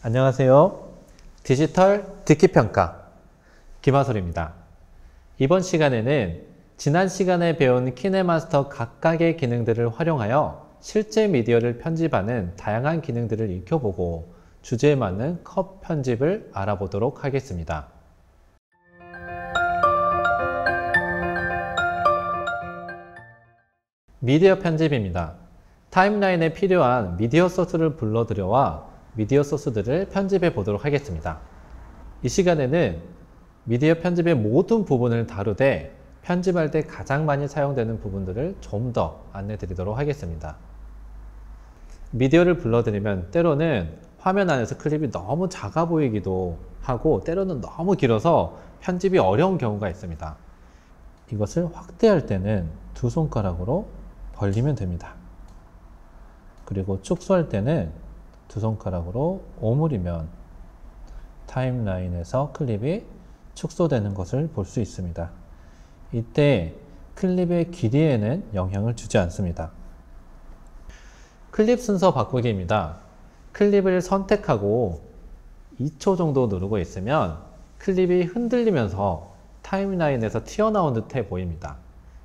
안녕하세요. 디지털 듣기평가 김하솔입니다. 이번 시간에는 지난 시간에 배운 키네마스터 각각의 기능들을 활용하여 실제 미디어를 편집하는 다양한 기능들을 익혀보고 주제에 맞는 컷 편집을 알아보도록 하겠습니다. 미디어 편집입니다. 타임라인에 필요한 미디어 소스를 불러들여와 미디어 소스들을 편집해 보도록 하겠습니다. 이 시간에는 미디어 편집의 모든 부분을 다루되 편집할 때 가장 많이 사용되는 부분들을 좀 더 안내 드리도록 하겠습니다. 미디어를 불러들이면 때로는 화면 안에서 클립이 너무 작아 보이기도 하고 때로는 너무 길어서 편집이 어려운 경우가 있습니다. 이것을 확대할 때는 두 손가락으로 벌리면 됩니다. 그리고 축소할 때는 두 손가락으로 오므리면 타임라인에서 클립이 축소되는 것을 볼 수 있습니다. 이때 클립의 길이에는 영향을 주지 않습니다. 클립 순서 바꾸기입니다. 클립을 선택하고 2초 정도 누르고 있으면 클립이 흔들리면서 타임라인에서 튀어나온 듯해 보입니다.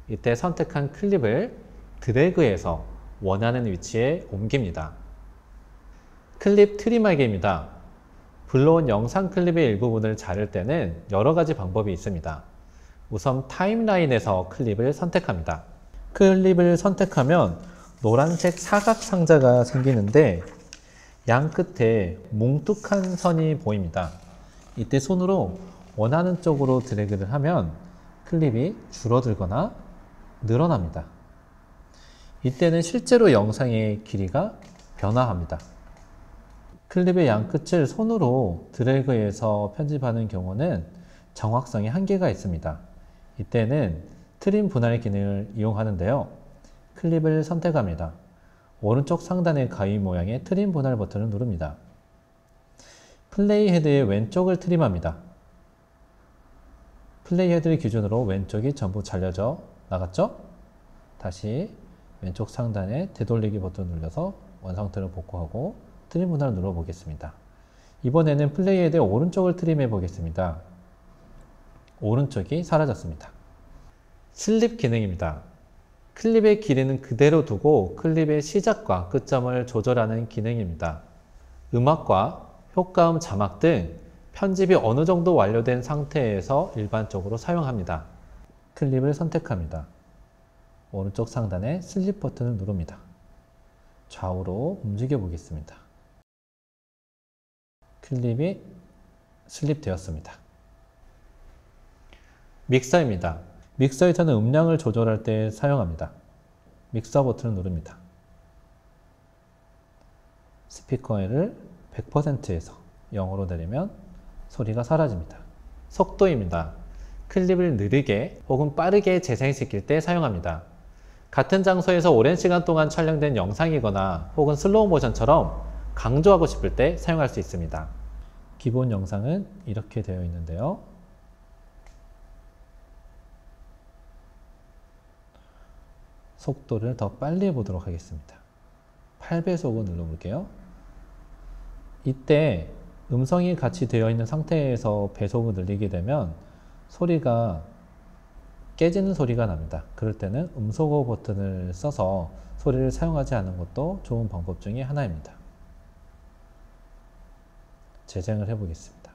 이때 선택한 클립을 드래그해서 원하는 위치에 옮깁니다. 클립 트림하기입니다. 불러온 영상 클립의 일부분을 자를 때는 여러 가지 방법이 있습니다. 우선 타임라인에서 클립을 선택합니다. 클립을 선택하면 노란색 사각 상자가 생기는데 양 끝에 뭉툭한 선이 보입니다. 이때 손으로 원하는 쪽으로 드래그를 하면 클립이 줄어들거나 늘어납니다. 이때는 실제로 영상의 길이가 변화합니다. 클립의 양 끝을 손으로 드래그해서 편집하는 경우는 정확성에 한계가 있습니다. 이때는 트림 분할 기능을 이용하는데요. 클립을 선택합니다. 오른쪽 상단의 가위 모양의 트림 분할 버튼을 누릅니다. 플레이 헤드의 왼쪽을 트림합니다. 플레이 헤드를 기준으로 왼쪽이 전부 잘려져 나갔죠? 다시 왼쪽 상단에 되돌리기 버튼을 눌러서 원상태로 복구하고 트림 분할을 눌러 보겠습니다. 이번에는 플레이 헤드의 오른쪽을 트림해 보겠습니다. 오른쪽이 사라졌습니다. 슬립 기능입니다. 클립의 길이는 그대로 두고 클립의 시작과 끝점을 조절하는 기능입니다. 음악과 효과음, 자막 등 편집이 어느 정도 완료된 상태에서 일반적으로 사용합니다. 클립을 선택합니다. 오른쪽 상단에 슬립 버튼을 누릅니다. 좌우로 움직여 보겠습니다. 클립이 슬립되었습니다. 믹서입니다. 믹서에서는 음량을 조절할 때 사용합니다. 믹서 버튼을 누릅니다. 스피커를 100%에서 0으로 내리면 소리가 사라집니다. 속도입니다. 클립을 느리게 혹은 빠르게 재생시킬 때 사용합니다. 같은 장소에서 오랜 시간 동안 촬영된 영상이거나 혹은 슬로우 모션처럼 강조하고 싶을 때 사용할 수 있습니다. 기본 영상은 이렇게 되어 있는데요. 속도를 더 빨리 해보도록 하겠습니다. 8배속을 눌러볼게요. 이때 음성이 같이 되어 있는 상태에서 배속을 늘리게 되면 소리가 깨지는 소리가 납니다. 그럴 때는 음소거 버튼을 써서 소리를 사용하지 않는 것도 좋은 방법 중에 하나입니다. 재생을 해보겠습니다.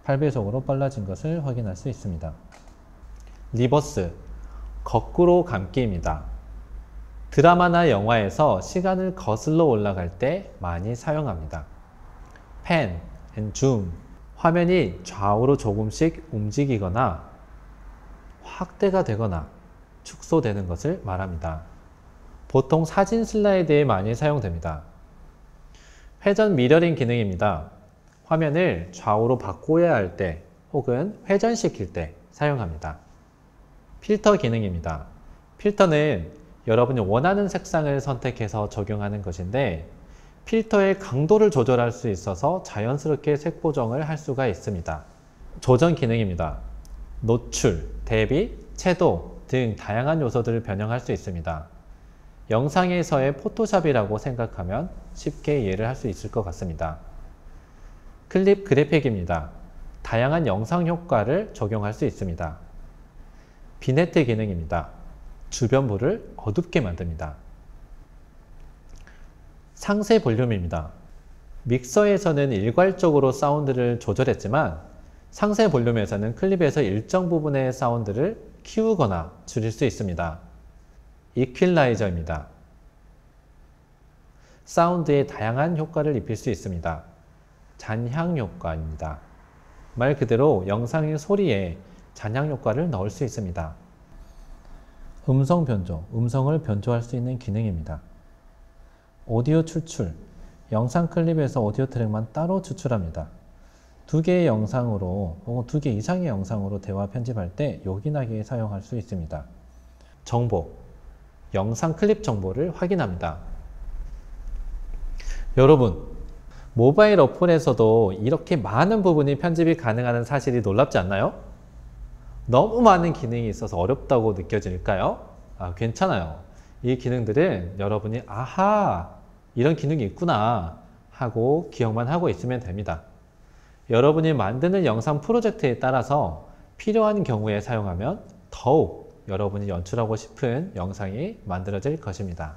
8배속으로 빨라진 것을 확인할 수 있습니다. 리버스, 거꾸로 감기입니다. 드라마나 영화에서 시간을 거슬러 올라갈 때 많이 사용합니다. 팬, 줌, 화면이 좌우로 조금씩 움직이거나 확대가 되거나 축소되는 것을 말합니다. 보통 사진 슬라이드에 많이 사용됩니다. 회전 미러링 기능입니다. 화면을 좌우로 바꿔야 할 때 혹은 회전시킬 때 사용합니다. 필터 기능입니다. 필터는 여러분이 원하는 색상을 선택해서 적용하는 것인데 필터의 강도를 조절할 수 있어서 자연스럽게 색 보정을 할 수가 있습니다. 조정 기능입니다. 노출, 대비, 채도 등 다양한 요소들을 변형할 수 있습니다. 영상에서의 포토샵이라고 생각하면 쉽게 이해를 할 수 있을 것 같습니다. 클립 그래픽입니다. 다양한 영상 효과를 적용할 수 있습니다. 비네트 기능입니다. 주변부를 어둡게 만듭니다. 상세 볼륨입니다. 믹서에서는 일괄적으로 사운드를 조절했지만 상세 볼륨에서는 클립에서 일정 부분의 사운드를 키우거나 줄일 수 있습니다. 이퀄라이저입니다. 사운드에 다양한 효과를 입힐 수 있습니다. 잔향 효과입니다. 말 그대로 영상의 소리에 잔향 효과를 넣을 수 있습니다. 음성 변조, 음성을 변조할 수 있는 기능입니다. 오디오 추출, 영상 클립에서 오디오 트랙만 따로 추출합니다. 2개의 영상으로 혹은 2개 이상의 영상으로 대화 편집할 때 요긴하게 사용할 수 있습니다. 정보, 영상 클립 정보를 확인합니다. 여러분, 모바일 어플에서도 이렇게 많은 부분이 편집이 가능하다는 사실이 놀랍지 않나요? 너무 많은 기능이 있어서 어렵다고 느껴질까요? 괜찮아요. 이 기능들은 여러분이 아하, 이런 기능이 있구나 하고 기억만 하고 있으면 됩니다. 여러분이 만드는 영상 프로젝트에 따라서 필요한 경우에 사용하면 더욱 여러분이 연출하고 싶은 영상이 만들어질 것입니다.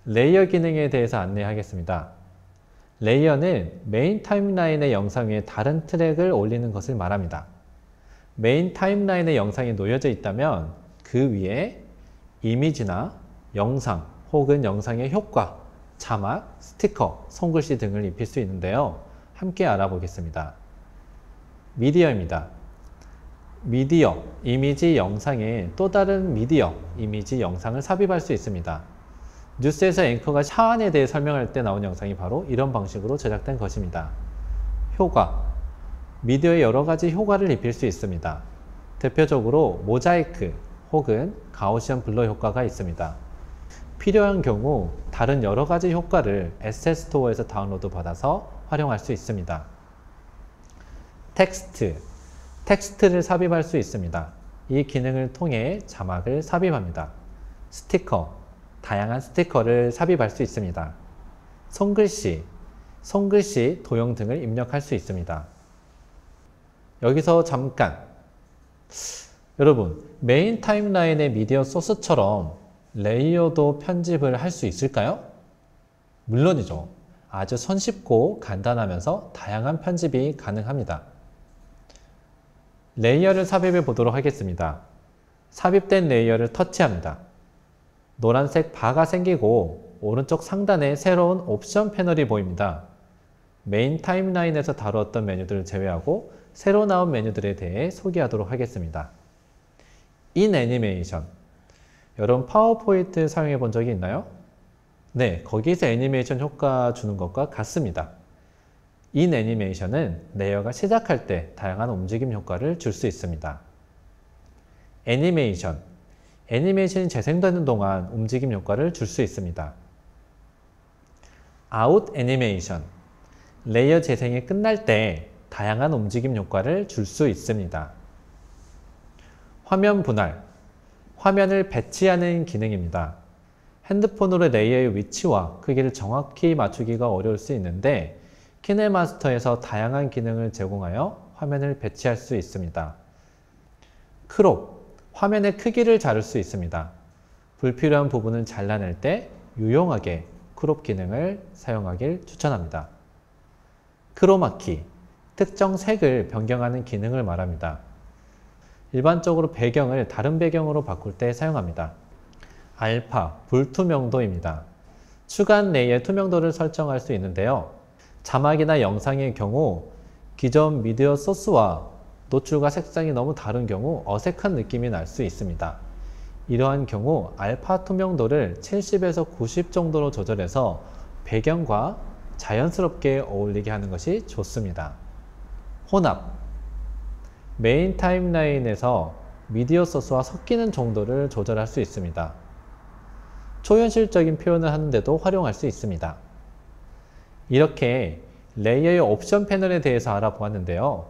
레이어 기능에 대해서 안내하겠습니다. 레이어는 메인 타임라인의 영상 위에 다른 트랙을 올리는 것을 말합니다. 메인 타임라인의 영상이 놓여져 있다면 그 위에 이미지나 영상 혹은 영상의 효과, 자막, 스티커, 손글씨 등을 입힐 수 있는데요. 함께 알아보겠습니다. 미디어입니다. 미디어, 이미지, 영상에 또 다른 미디어, 이미지, 영상을 삽입할 수 있습니다. 뉴스에서 앵커가 사안에 대해 설명할 때 나온 영상이 바로 이런 방식으로 제작된 것입니다. 효과, 미디어에 여러 가지 효과를 입힐 수 있습니다. 대표적으로 모자이크 혹은 가우시언 블러 효과가 있습니다. 필요한 경우 다른 여러 가지 효과를 에셋 스토어에서 다운로드 받아서 활용할 수 있습니다. 텍스트, 텍스트를 삽입할 수 있습니다. 이 기능을 통해 자막을 삽입합니다. 스티커, 다양한 스티커를 삽입할 수 있습니다. 손글씨, 손글씨, 도형 등을 입력할 수 있습니다. 여기서 잠깐, 여러분, 메인 타임라인의 미디어 소스처럼 레이어도 편집을 할 수 있을까요? 물론이죠. 아주 손쉽고 간단하면서 다양한 편집이 가능합니다. 레이어를 삽입해 보도록 하겠습니다. 삽입된 레이어를 터치합니다. 노란색 바가 생기고 오른쪽 상단에 새로운 옵션 패널이 보입니다. 메인 타임라인에서 다루었던 메뉴들을 제외하고 새로 나온 메뉴들에 대해 소개하도록 하겠습니다. 인 애니메이션, 여러분 파워포인트 사용해 본 적이 있나요? 네, 거기서 애니메이션 효과 주는 것과 같습니다. 인 애니메이션은 레이어가 시작할 때 다양한 움직임 효과를 줄 수 있습니다. 애니메이션, 애니메이션이 재생되는 동안 움직임 효과를 줄 수 있습니다. 아웃 애니메이션, 레이어 재생이 끝날 때 다양한 움직임 효과를 줄 수 있습니다. 화면 분할, 화면을 배치하는 기능입니다. 핸드폰으로 레이어의 위치와 크기를 정확히 맞추기가 어려울 수 있는데 키네마스터에서 다양한 기능을 제공하여 화면을 배치할 수 있습니다. 크롭, 화면의 크기를 자를 수 있습니다. 불필요한 부분을 잘라낼 때 유용하게 크롭 기능을 사용하길 추천합니다. 크로마키, 특정 색을 변경하는 기능을 말합니다. 일반적으로 배경을 다른 배경으로 바꿀 때 사용합니다. 알파, 불투명도입니다. 추가한 레이어의 투명도를 설정할 수 있는데요. 자막이나 영상의 경우 기존 미디어 소스와 노출과 색상이 너무 다른 경우 어색한 느낌이 날 수 있습니다. 이러한 경우 알파 투명도를 70에서 90 정도로 조절해서 배경과 자연스럽게 어울리게 하는 것이 좋습니다. 혼합, 메인 타임라인에서 미디어 소스와 섞이는 정도를 조절할 수 있습니다. 초현실적인 표현을 하는데도 활용할 수 있습니다. 이렇게 레이어의 옵션 패널에 대해서 알아보았는데요.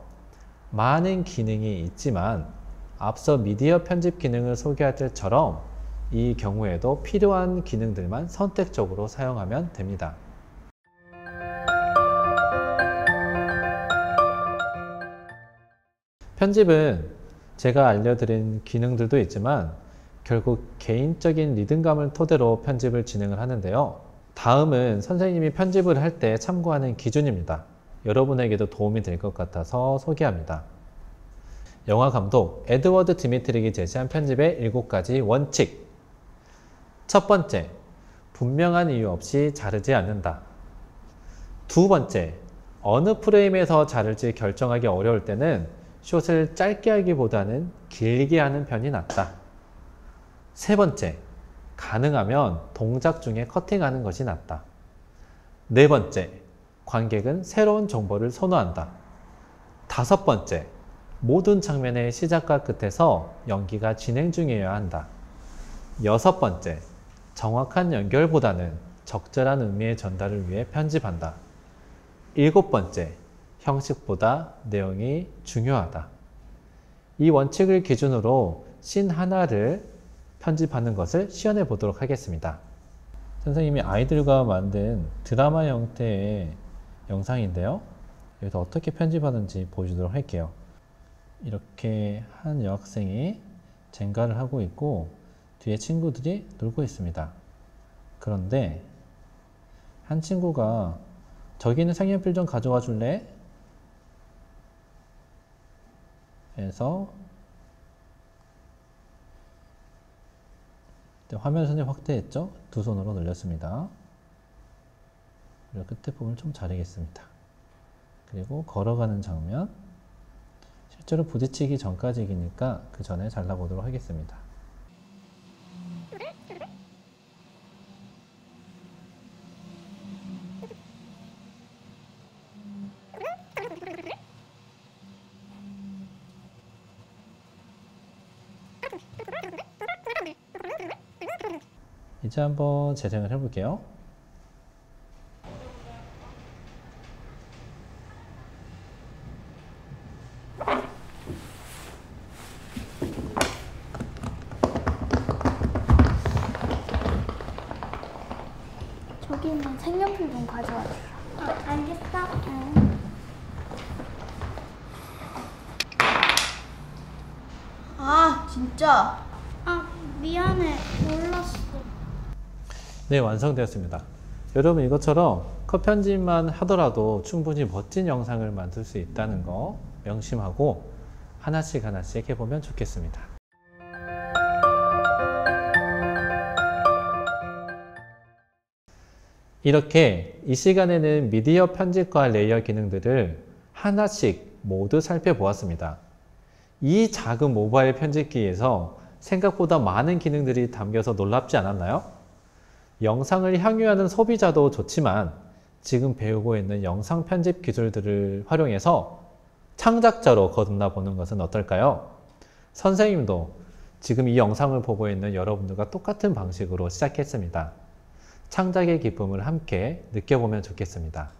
많은 기능이 있지만 앞서 미디어 편집 기능을 소개할 때처럼 이 경우에도 필요한 기능들만 선택적으로 사용하면 됩니다. 편집은 제가 알려드린 기능들도 있지만 결국 개인적인 리듬감을 토대로 편집을 진행을 하는데요. 다음은 선생님이 편집을 할 때 참고하는 기준입니다. 여러분에게도 도움이 될 것 같아서 소개합니다. 영화감독 에드워드 디미트릭이 제시한 편집의 7가지 원칙. 첫 번째, 분명한 이유 없이 자르지 않는다. 두 번째, 어느 프레임에서 자를지 결정하기 어려울 때는 숏을 짧게 하기보다는 길게 하는 편이 낫다. 세 번째, 가능하면 동작 중에 커팅하는 것이 낫다. 네 번째, 관객은 새로운 정보를 선호한다. 다섯 번째, 모든 장면의 시작과 끝에서 연기가 진행 중이어야 한다. 여섯 번째, 정확한 연결보다는 적절한 의미의 전달을 위해 편집한다. 일곱 번째, 형식보다 내용이 중요하다. 이 원칙을 기준으로 씬 하나를 편집하는 것을 시연해 보도록 하겠습니다. 선생님이 아이들과 만든 드라마 형태의 영상인데요. 여기서 어떻게 편집하는지 보여주도록 할게요. 이렇게 한 여학생이 젠가를 하고 있고 뒤에 친구들이 놀고 있습니다. 그런데 한 친구가 저기 있는 색연필 좀 가져와 줄래? 해서 화면 선을 확대했죠? 두 손으로 늘렸습니다. 그리고 끝에 부분을 좀 자르겠습니다. 그리고 걸어가는 장면, 실제로 부딪히기 전까지이니까 그 전에 잘라보도록 하겠습니다. 이제 한번 재생을 해볼게요. 저기 있는 색연필 좀 가져와 줘. 알겠어. 아, 진짜. 미안해. 몰랐어. 네, 완성되었습니다. 여러분 이것처럼 컷 편집만 하더라도 충분히 멋진 영상을 만들 수 있다는 거 명심하고 하나씩 하나씩 해보면 좋겠습니다. 이렇게 이 시간에는 미디어 편집과 레이어 기능들을 하나씩 모두 살펴보았습니다. 이 작은 모바일 편집기에서 생각보다 많은 기능들이 담겨서 놀랍지 않았나요? 영상을 향유하는 소비자도 좋지만 지금 배우고 있는 영상 편집 기술들을 활용해서 창작자로 거듭나 보는 것은 어떨까요? 선생님도 지금 이 영상을 보고 있는 여러분들과 똑같은 방식으로 시작했습니다. 창작의 기쁨을 함께 느껴보면 좋겠습니다.